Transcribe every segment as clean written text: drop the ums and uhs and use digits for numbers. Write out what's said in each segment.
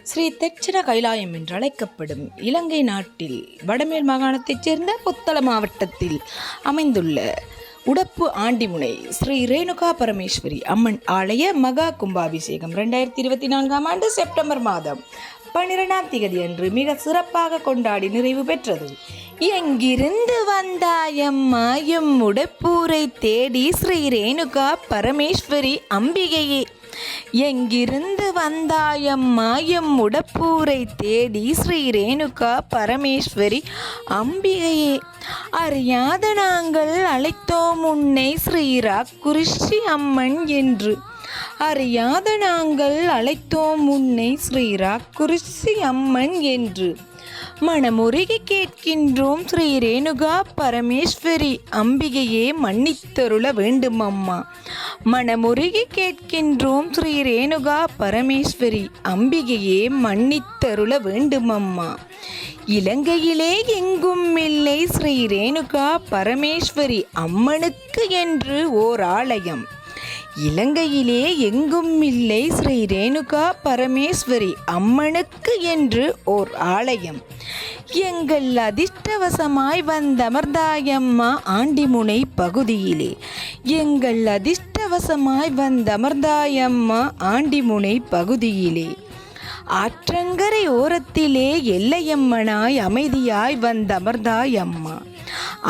ஸ்ரீ தெட்சண கைலாயம் என்று அழைக்கப்படும் இலங்கை நாட்டில் வடமேல் மாகாணத்தைச் சேர்ந்த புத்தளம் மாவட்டத்தில் அமைந்துள்ள உடப்பு ஆண்டிமுனை ஸ்ரீ ரேணுகா பரமேஸ்வரி அம்மன் ஆலய மகா கும்பாபிஷேகம் 2024 ஆண்டு செப்டம்பர் மாதம் 12ஆம் தேதி அன்று மிக சிறப்பாக கொண்டாடி நிறைவு பெற்றது. எங்கிருந்து வந்தாயம்மா எம் உடப்பூரை தேடி ஸ்ரீ ரேணுகா பரமேஸ்வரி அம்பிகையே, எங்கிருந்து வந்தாயம்மா எம் உடப்பூரை தேடி ஸ்ரீ ரேணுகா பரமேஸ்வரி அம்பிகையே, அறியாத நாங்கள் அழைத்தோம் உன்னை ஸ்ரீராக்குரிஷி அம்மன் என்று, அறியாத நாங்கள் அழைத்தோம் உன்னை ஸ்ரீராக்குரிஷி அம்மன் என்று, மனமுருகி கேட்கின்றோம் ஸ்ரீ ரேணுகா பரமேஸ்வரி அம்பிகையே மன்னித்தருள வேண்டும் அம்மா. மனமுருகி கேட்கின்றோம் ஸ்ரீ ரேணுகா பரமேஸ்வரி அம்பிகையே மன்னித்தருள வேண்டும் அம்மா. இலங்கையிலே எங்கும் இல்லை ஸ்ரீ ரேணுகா பரமேஸ்வரி அம்மனுக்கு என்று ஓர் ஆலயம். இலங்கையிலே எங்கும் இல்லை ஸ்ரீ ரேணுகா பரமேஸ்வரி அம்மனுக்கு என்று ஓர் ஆலயம். எங்கள் அதிர்ஷ்டவசமாய் வந்தமர்ந்தாயம்மா ஆண்டிமுனை பகுதியிலே, எங்கள் அதிர்ஷ்டவசமாய் வந்தமர்ந்தாயம்மா ஆண்டிமுனை பகுதியிலே, ஆற்றங்கரை ஓரத்திலே எல்லையம்மனாய் அமைதியாய் வந்தமர்ந்தாயம்மா,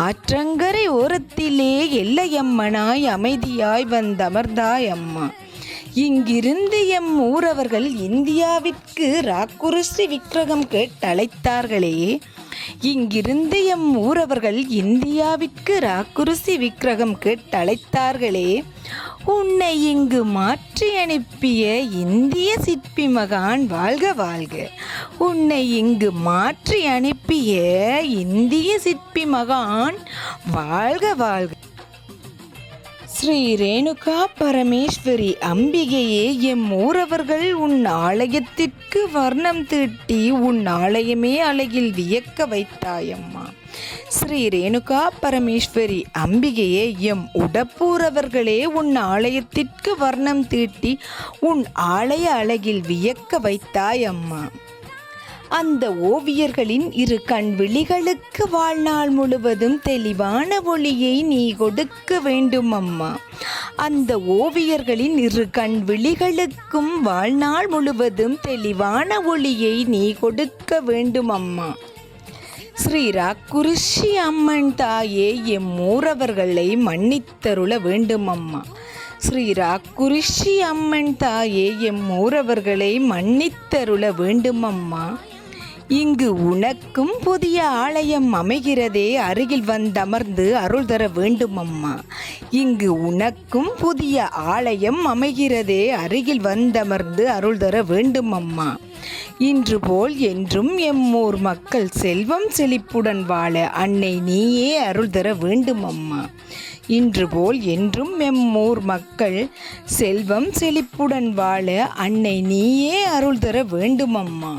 ஆற்றங்கரை ஓரத்திலே எல்லையம்மனாய் அமைதியாய் வந்தமர்ந்தாயம்மா. இங்கிருந்து எம் ஊரவர்கள் இந்தியாவிற்கு ராக்குரிஷி விக்கிரகம் கேட்டழைத்தார்களே, இங்கிருந்து எம் ஊரவர்கள் இந்தியாவிற்கு ராக்குரிஷி விக்கிரகம் கேட்டழைத்தார்களே, உன்னை இங்கு மாற்றி அனுப்பிய இந்திய சிற்பி மகான் வாழ்க வாழ்க. உன்னை இங்கு மாற்றி அனுப்பிய இந்திய சிற்பி மகான் வாழ்க வாழ்க. ஸ்ரீ ரேணுகா பரமேஸ்வரி அம்பிகையே, எம் ஊரவர்கள் உன் ஆலயத்திற்கு வர்ணம் தீட்டி உன் ஆலயமே அழகில் வியக்க வைத்தாயம்மா. ஸ்ரீ ரேணுகா பரமேஸ்வரி அம்பிகையே, எம் உடப்பூரவர்களே உன் ஆலயத்திற்கு வர்ணம் தீட்டி உன் ஆலய அழகில் வியக்க வைத்தாயம்மா. அந்த ஓவியர்களின் இரு கண் விழிகளுக்கு வாழ்நாள் முழுவதும் தெளிவான ஒளியை நீ கொடுக்க வேண்டும் அம்மா. அந்த ஓவியர்களின் இரு கண் விழிகளுக்கும் வாழ்நாள் முழுவதும் தெளிவான ஒளியை நீ கொடுக்க வேண்டும் அம்மா. ஸ்ரீராக்குரிஷி அம்மன் தாயே, எம் ஊரவர்களை மன்னித்தருள வேண்டும் அம்மா. ஸ்ரீராக்குரிஷி அம்மன் தாயே, எம் ஊரவர்களை மன்னித்தருள வேண்டும் அம்மா. இங்கு உனக்கும் புதிய ஆலயம் அமைகிறதே, அருகில் வந்தமர்ந்து அருள் தர வேண்டும் அம்மா. இங்கு உனக்கும் புதிய ஆலயம் அமைகிறதே, அருகில் வந்தமர்ந்து அருள் தர வேண்டும் அம்மா. இன்று போல் என்றும் எம்மூர் மக்கள் செல்வம் செழிப்புடன் வாழ அன்னை நீயே அருள் தர வேண்டும் அம்மா. இன்று போல் என்றும் எம்மூர் மக்கள் செல்வம் செழிப்புடன் வாழ அன்னை நீயே அருள் தர வேண்டும் அம்மா.